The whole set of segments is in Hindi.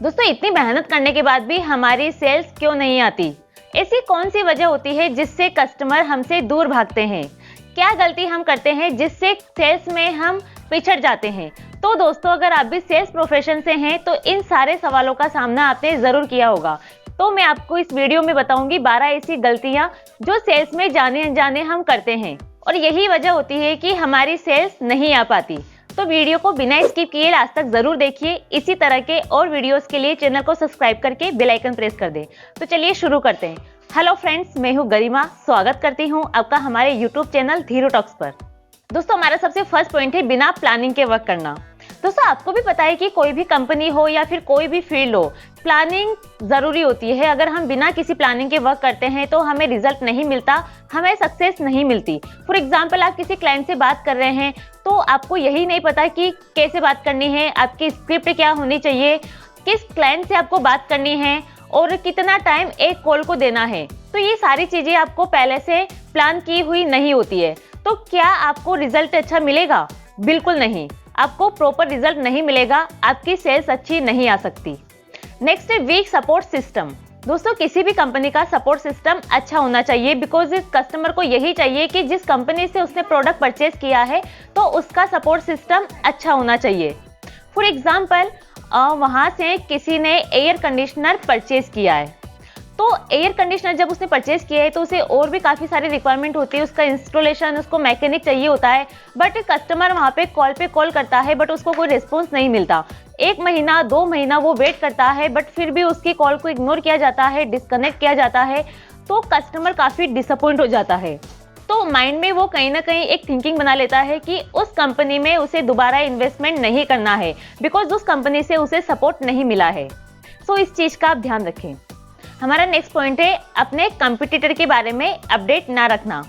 दोस्तों इतनी मेहनत करने के बाद भी हमारी सेल्स क्यों नहीं आती? ऐसी कौन सी वजह होती है जिससे कस्टमर हमसे दूर भागते हैं? क्या गलती हम करते हैं जिससे सेल्स में हम पिछड़ जाते हैं? तो दोस्तों अगर आप भी सेल्स प्रोफेशन से हैं तो इन सारे सवालों का सामना आपने जरूर किया होगा। तो मैं आपको इस वीडियो में बताऊंगी 12 ऐसी गलतियां जो सेल्स में जाने अनजाने हम करते हैं और यही वजह होती है कि हमारी सेल्स नहीं आ पाती। तो वीडियो को बिना स्किप किए लास्ट तक जरूर देखिए। इसी तरह के और वीडियोस के लिए चैनल को सब्सक्राइब करके बेल आइकन प्रेस कर दें। तो चलिए शुरू करते हैं। हेलो फ्रेंड्स, मैं हूं गरिमा। स्वागत करती हूं आपका हमारे यूट्यूब चैनल धीरू टॉक्स पर। दोस्तों हमारा सबसे फर्स्ट पॉइंट है बिना प्लानिंग के वर्क करना। दोस्तों आपको भी पता है कि कोई भी कंपनी हो या फिर कोई भी फील्ड हो, प्लानिंग जरूरी होती है। अगर हम बिना किसी प्लानिंग के वर्क करते हैं तो हमें रिजल्ट नहीं मिलता, हमें सक्सेस नहीं मिलती। फॉर एग्जांपल आप किसी क्लाइंट से बात कर रहे हैं तो आपको यही नहीं पता कि कैसे बात करनी है, आपकी स्क्रिप्ट क्या होनी चाहिए, किस क्लाइंट से आपको बात करनी है और कितना टाइम एक कॉल को देना है। तो ये सारी चीजें आपको पहले से प्लान की हुई नहीं होती है। तो क्या आपको रिजल्ट अच्छा मिलेगा? बिल्कुल नहीं, आपको प्रॉपर रिजल्ट नहीं मिलेगा, आपकी सेल्स अच्छी नहीं आ सकती। नेक्स्ट है वीक सपोर्ट सिस्टम। दोस्तों किसी भी कंपनी का सपोर्ट सिस्टम अच्छा होना चाहिए, बिकॉज इस कस्टमर को यही चाहिए कि जिस कंपनी से उसने प्रोडक्ट परचेज किया है तो उसका सपोर्ट सिस्टम अच्छा होना चाहिए। फॉर एग्जाम्पल वहां से किसी ने एयर कंडीशनर परचेज किया है, तो एयर कंडीशनर जब उसने परचेज किया है तो उसे और भी काफ़ी सारी रिक्वायरमेंट होती है, उसका इंस्टॉलेशन, उसको मैकेनिक चाहिए होता है। बट कस्टमर वहाँ पे कॉल करता है बट उसको कोई रिस्पॉन्स नहीं मिलता। 1 महीना 2 महीना वो वेट करता है बट फिर भी उसकी कॉल को इग्नोर किया जाता है, डिस्कनेक्ट किया जाता है। तो कस्टमर काफ़ी डिसअपॉइंट हो जाता है। तो माइंड में वो कहीं ना कहीं एक थिंकिंग बना लेता है कि उस कंपनी में उसे दोबारा इन्वेस्टमेंट नहीं करना है, बिकॉज उस कंपनी से उसे सपोर्ट नहीं मिला है। सो इस चीज़ का आप ध्यान रखें। हमारा नेक्स्ट पॉइंट है अपने कंपटीटर के बारे में अपडेट ना रखना।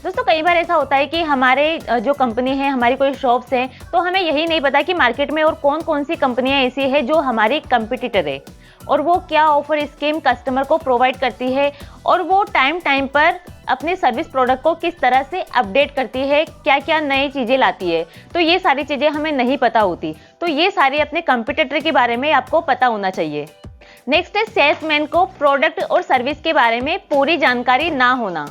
दोस्तों कई बार ऐसा होता है कि हमारे जो कंपनी है, हमारी कोई शॉप्स हैं, तो हमें यही नहीं पता कि मार्केट में और कौन कौन सी कंपनियां ऐसी है जो हमारी कंपटीटर है और वो क्या ऑफर स्कीम कस्टमर को प्रोवाइड करती है और वो टाइम पर अपने सर्विस प्रोडक्ट को किस तरह से अपडेट करती है, क्या क्या नई चीज़ें लाती है। तो ये सारी चीज़ें हमें नहीं पता होती। तो ये सारी अपने कंपटीटर के बारे में आपको पता होना चाहिए। नेक्स्ट है सेल्समैन को प्रोडक्ट और सर्विस के बारे में पूरी जानकारी ना होना।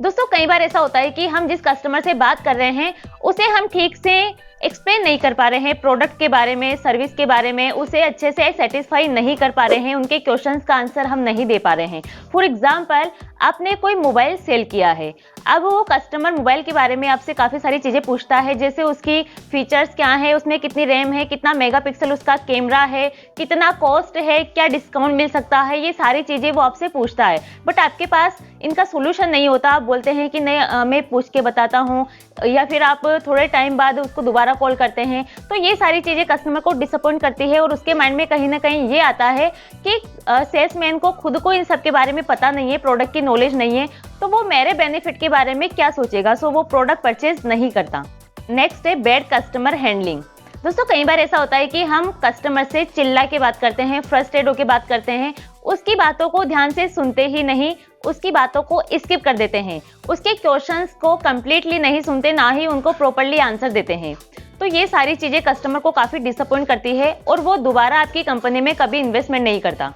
दोस्तों कई बार ऐसा होता है कि हम जिस कस्टमर से बात कर रहे हैं उसे हम ठीक से एक्सप्लेन नहीं कर पा रहे हैं, प्रोडक्ट के बारे में, सर्विस के बारे में उसे अच्छे से सेटिस्फाई नहीं कर पा रहे हैं, उनके क्वेश्चंस का आंसर हम नहीं दे पा रहे हैं। फॉर एग्जांपल आपने कोई मोबाइल सेल किया है, अब वो कस्टमर मोबाइल के बारे में आपसे काफ़ी सारी चीज़ें पूछता है, जैसे उसकी फीचर्स क्या है, उसमें कितनी रैम है, कितना मेगापिक्सल उसका कैमरा है, कितना कॉस्ट है, क्या डिस्काउंट मिल सकता है, ये सारी चीज़ें वो आपसे पूछता है। बट आपके पास इनका सोल्यूशन नहीं होता। आप बोलते हैं कि नहीं मैं पूछ के बताता हूँ, या फिर आप थोड़े टाइम बाद उसको दोबारा कॉल करते हैं। तो ये सारी चीज़ें कस्टमर को डिसअपॉइंट करती है और उसके माइंड में कहीं ना कहीं ये आता है कि सेल्समैन को खुद को इन सब के बारे में पता नहीं है, प्रोडक्ट की नॉलेज नहीं है, तो वो मेरे बेनिफिट के बारे में क्या सोचेगा। सो वो प्रोडक्ट परचेज नहीं करता। नेक्स्ट है बैड कस्टमर हैंडलिंग। दोस्तों कई बार ऐसा होता है कि हम कस्टमर से चिल्ला के बात करते हैं, फ्रस्ट्रेट होकर बात करते हैं, उसकी बातों को ध्यान से सुनते ही नहीं, उसकी बातों को स्किप कर देते हैं, उसके क्वेश्चंस को कंप्लीटली नहीं सुनते, ना ही उनको प्रॉपर्ली आंसर देते हैं। तो ये सारी चीज़ें कस्टमर को काफ़ी डिसअपॉइंट करती है और वो दोबारा आपकी कंपनी में कभी इन्वेस्टमेंट नहीं करता।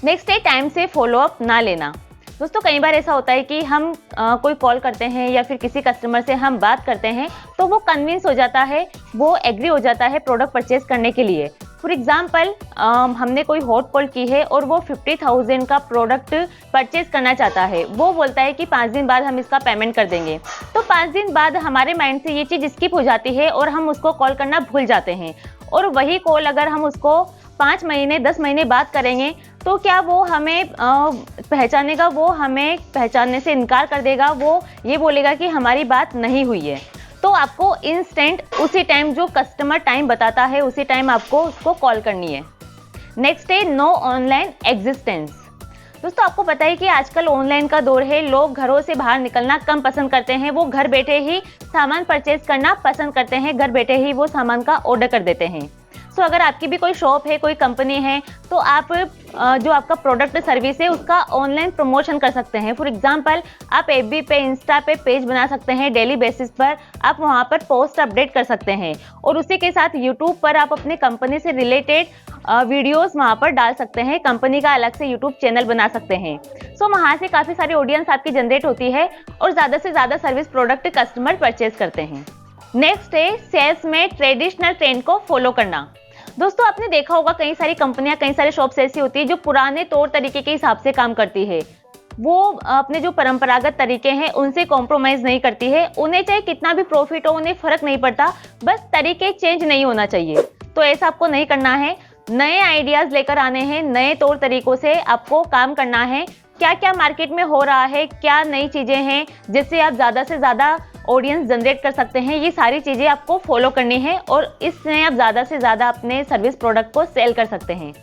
नेक्स्ट है टाइम से फॉलोअप ना लेना। दोस्तों कई बार ऐसा होता है कि हम कोई कॉल करते हैं या फिर किसी कस्टमर से हम बात करते हैं तो वो कन्विंस हो जाता है, वो एग्री हो जाता है प्रोडक्ट परचेज करने के लिए। फॉर एग्जाम्पल हमने कोई हॉट कॉल की है और वो 50,000 का प्रोडक्ट परचेज करना चाहता है। वो बोलता है कि 5 दिन बाद हम इसका पेमेंट कर देंगे। तो 5 दिन बाद हमारे माइंड से ये चीज़ स्किप हो जाती है और हम उसको कॉल करना भूल जाते हैं। और वही कॉल अगर हम उसको 5 महीने 10 महीने बाद करेंगे तो क्या वो हमें पहचानेगा? वो हमें पहचानने से इनकार कर देगा, वो ये बोलेगा कि हमारी बात नहीं हुई है। तो आपको इंस्टेंट उसी टाइम जो कस्टमर टाइम बताता है उसी टाइम आपको उसको कॉल करनी है। नेक्स्ट है नो ऑनलाइन एग्जिस्टेंस। दोस्तों आपको पता है कि आजकल ऑनलाइन का दौर है, लोग घरों से बाहर निकलना कम पसंद करते हैं, वो घर बैठे ही सामान परचेज करना पसंद करते हैं, घर बैठे ही वो सामान का ऑर्डर कर देते हैं। दोस्तों अगर आपकी भी कोई शॉप है, कोई कंपनी है, तो आप जो आपका प्रोडक्ट सर्विस है उसका ऑनलाइन प्रमोशन कर सकते हैं। फॉर एग्जांपल आप एफबी पे, इंस्टा पे पेज बना सकते हैं। डेली बेसिस पर आप वहां पर पोस्ट अपडेट कर सकते हैं और उसी के साथ यूट्यूब पर आप अपने कंपनी से रिलेटेड वीडियोस वहां पर डाल सकते हैं। कंपनी का अलग से यूट्यूब चैनल बना सकते हैं। सो वहां से काफी सारी ऑडियंस आपकी जनरेट होती है और ज्यादा से ज्यादा सर्विस प्रोडक्ट कस्टमर परचेज करते हैं। नेक्स्ट है सेल्स में ट्रेडिशनल ट्रेंड को फॉलो करना। दोस्तों आपने देखा होगा कई सारी कंपनियां, कई सारी शॉप्स ऐसी होती है जो पुराने तौर तरीके के हिसाब से काम करती है। वो अपने जो परंपरागत तरीके हैं उनसे कॉम्प्रोमाइज नहीं करती है। उन्हें चाहे कितना भी प्रॉफिट हो, उन्हें फर्क नहीं पड़ता, बस तरीके चेंज नहीं होना चाहिए। तो ऐसा आपको नहीं करना है। नए आइडियाज लेकर आने हैं, नए तौर तरीकों से आपको काम करना है। क्या क्या मार्केट में हो रहा है, क्या नई चीजें हैं जिससे आप ज्यादा से ज्यादा ऑडियंस जनरेट कर सकते हैं, ये सारी चीजें आपको फॉलो करनी है और इससे आप ज्यादा से ज्यादा अपने सर्विस प्रोडक्ट को सेल कर सकते हैं।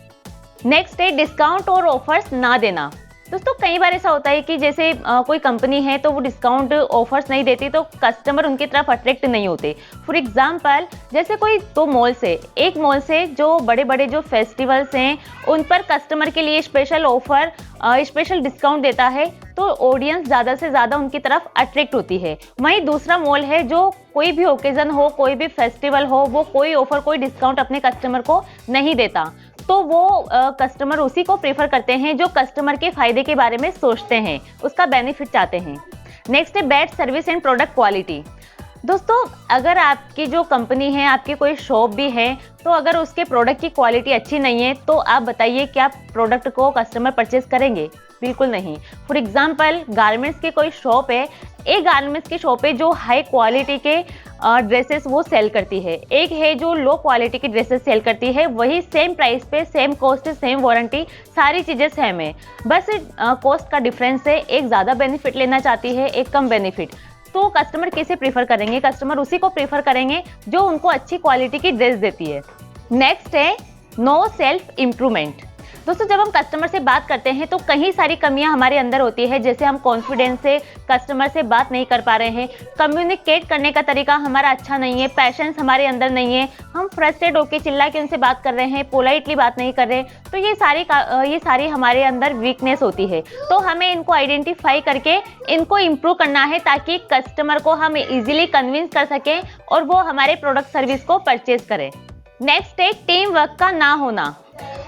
नेक्स्ट है डिस्काउंट और ऑफर्स ना देना। दोस्तों कई बार ऐसा होता है कि जैसे कोई कंपनी है तो वो डिस्काउंट ऑफर्स नहीं देती तो कस्टमर उनकी तरफ अट्रैक्ट नहीं होते। फॉर एग्जांपल जैसे कोई दो मॉल्स है, एक मॉल से जो बड़े बड़े जो फेस्टिवल्स हैं उन पर कस्टमर के लिए स्पेशल ऑफर, स्पेशल डिस्काउंट देता है तो ऑडियंस ज़्यादा से ज़्यादा उनकी तरफ अट्रैक्ट होती है। वहीं दूसरा मॉल है जो कोई भी ओकेजन हो, कोई भी फेस्टिवल हो, वो कोई ऑफर, कोई डिस्काउंट अपने कस्टमर को नहीं देता, तो वो कस्टमर उसी को प्रेफर करते हैं जो कस्टमर के फायदे के बारे में सोचते हैं, उसका बेनिफिट चाहते हैं। नेक्स्ट है bad service and product quality. दोस्तों अगर आपकी जो कंपनी है, आपकी कोई शॉप भी है, तो अगर उसके प्रोडक्ट की क्वालिटी अच्छी नहीं है तो आप बताइए क्या प्रोडक्ट को कस्टमर परचेज करेंगे? बिल्कुल नहीं। फॉर एग्जांपल गारमेंट्स की कोई शॉप है, एक गारमेंट्स की शॉप है जो हाई क्वालिटी के ड्रेसेस वो सेल करती है, एक है जो लो क्वालिटी की ड्रेसेस सेल करती है। वही सेम प्राइस पे, सेम कॉस्ट, सेम वारंटी, सारी चीज़ें सेम है, बस कॉस्ट का डिफरेंस है। एक ज़्यादा बेनिफिट लेना चाहती है, एक कम बेनिफिट। तो कस्टमर किसे प्रीफर करेंगे? कस्टमर उसी को प्रीफर करेंगे जो उनको अच्छी क्वालिटी की ड्रेस देती है। नेक्स्ट है नो सेल्फ इम्प्रूवमेंट। दोस्तों जब हम कस्टमर से बात करते हैं तो कई सारी कमियां हमारे अंदर होती है, जैसे हम कॉन्फिडेंस से कस्टमर से बात नहीं कर पा रहे हैं, कम्युनिकेट करने का तरीका हमारा अच्छा नहीं है, पैशंस हमारे अंदर नहीं है, हम फ्रस्ट्रेट होकर चिल्ला के उनसे बात कर रहे हैं, पोलाइटली बात नहीं कर रहे। तो ये सारी हमारे अंदर वीकनेस होती है। तो हमें इनको आइडेंटिफाई करके इनको इम्प्रूव करना है ताकि कस्टमर को हम इजीली कन्विंस कर सकें और वो हमारे प्रोडक्ट सर्विस को परचेज करें। नेक्स्ट है टीम वर्क का ना होना।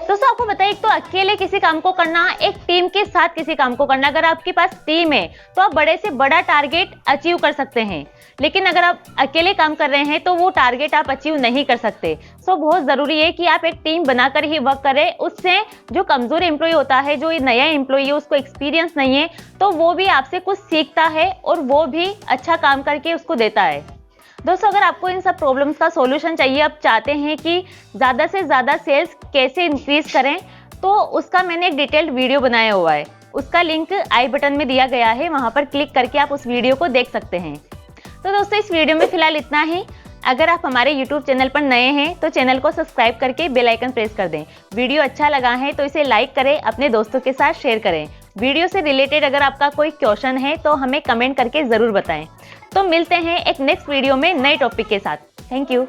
दोस्तों आपको बताइए, एक तो अकेले किसी काम को करना, एक टीम के साथ किसी काम को करना। अगर आपके पास टीम है तो आप बड़े से बड़ा टारगेट अचीव कर सकते हैं, लेकिन अगर आप अकेले काम कर रहे हैं तो वो टारगेट आप अचीव नहीं कर सकते। सो बहुत जरूरी है कि आप एक टीम बनाकर ही वर्क करें। उससे जो कमजोर एम्प्लॉय होता है, जो नया एम्प्लॉय है, उसको एक्सपीरियंस नहीं है, तो वो भी आपसे कुछ सीखता है और वो भी अच्छा काम करके उसको देता है। दोस्तों अगर आपको इन सब प्रॉब्लम्स का सॉल्यूशन चाहिए, आप चाहते हैं कि ज़्यादा से ज़्यादा सेल्स कैसे इंक्रीज करें, तो उसका मैंने एक डिटेल्ड वीडियो बनाया हुआ है। उसका लिंक आई बटन में दिया गया है, वहाँ पर क्लिक करके आप उस वीडियो को देख सकते हैं। तो दोस्तों इस वीडियो में फिलहाल इतना ही। अगर आप हमारे YouTube चैनल पर नए हैं तो चैनल को सब्सक्राइब करके बेल आइकन प्रेस कर दें। वीडियो अच्छा लगा है तो इसे लाइक करें, अपने दोस्तों के साथ शेयर करें। वीडियो से रिलेटेड अगर आपका कोई क्वेश्चन है तो हमें कमेंट करके ज़रूर बताएं। तो मिलते हैं एक नेक्स्ट वीडियो में नए टॉपिक के साथ। Thank you.